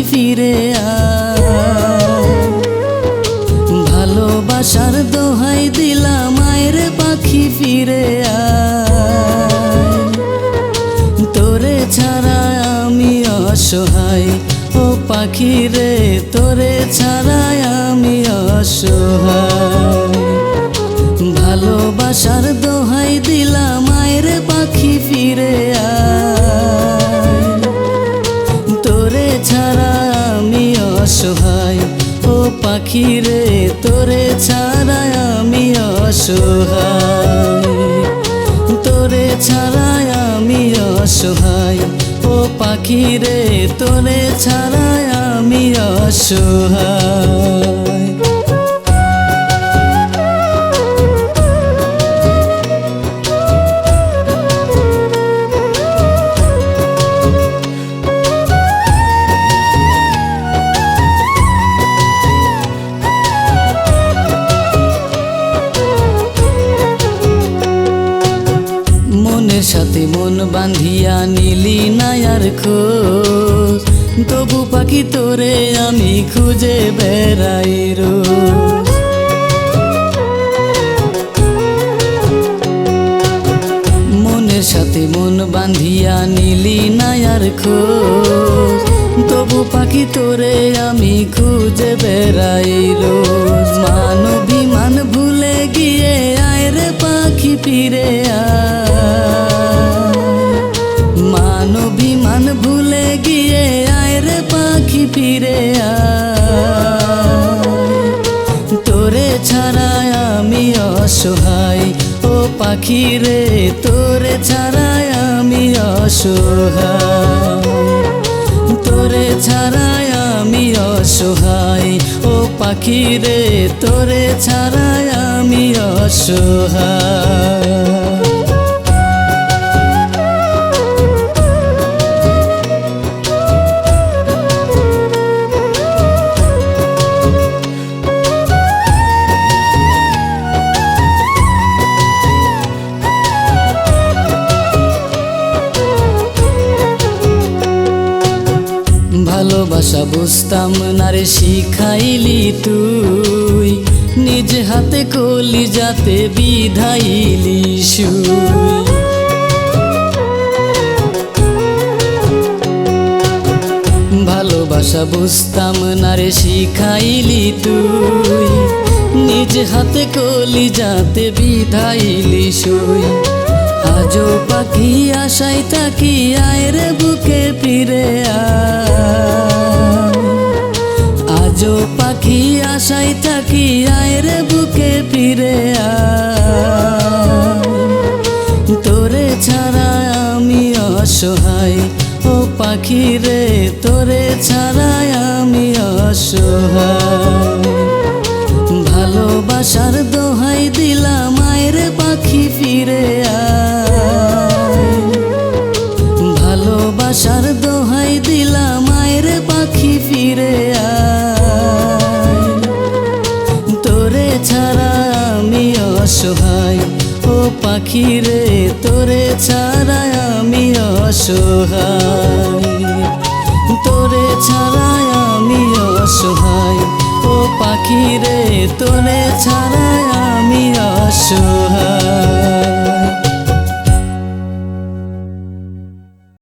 ফিরে আয়। ভালোবাসার দোহাই দিলাম আয় রে পাখি ফিরে আয়। তোরে ছাড়া আমি অসহায় ও পাখি রে, তোরে ছাড়া আমি অসহায়। ভালোবাসার দোহাই দিলাম আয় রে পাখি ফিরে আয়। তোরে ছাড়া আমি অসহায় ও পাখি রে, তোরে ছাড়া আমি অসহায়। তোরে ছাড়া আমি অসহায় ও পাখি রে, তোরে ছাড়া আমি অসহায়। মনের সাথে মন বাঁধিয়া নিলি না আর খোঁজ, তবু পাখি তোরে আমি খুঁজে বেড়াই রোজ। মনের সাথে মন বাঁধিয়া নিলি না আর খোঁজ, তবু পাখি তোরে আমি খুঁজে বেড়াই রোজ। মান অভিমান ভুলে গিয়ে আয় রে পাখি ফিরে আয়। মান অভিমান ভুলে গিয়ে আয় রে পাখি ফিরে আয়। তোরে ছাড়া আমি অসহায় ও পাখি রে, তোরে ছাড়া আমি অসহায়। তোরে ছাড়া আমি অসহায় ও পাখি রে, তোরে ছাড়া আমি অসহায়। ভালোবাসা বুঝতাম না রে শিখাইলি তুই, নিজ হাতে কলিজাতে বিধাইলি সুই। ভালোবাসা বুঝতাম না রে শিখাইলি তুই, নিজ হাতে কলিজাতে বিধাইলি সুই। আজও পাখি আশায় থাকি আয় রে বুকে ফিরে আয়। আজও পাখি আশায় থাকি আয় রে বুকে ফিরে আয়। তোরে ছাড়া আমি অসহায় ও পাখি রে, তোরে ছাড়া আমি অসহায়। ভালোবাসার দোহাই দিলাম আয় রে পাখি ফিরে আয়। ভালোবাসার দোহাই দিলাম আয় রে পাখি ফিরে আয়। তোরে ছাড়া আমি অসহায় ও পাখি রে, তোরে ছাড়া আমি অসহায়। তোরে ছাড়া আমি অসহায় ও পাখি রে, তোরে ছাড়া আমি অসহায়।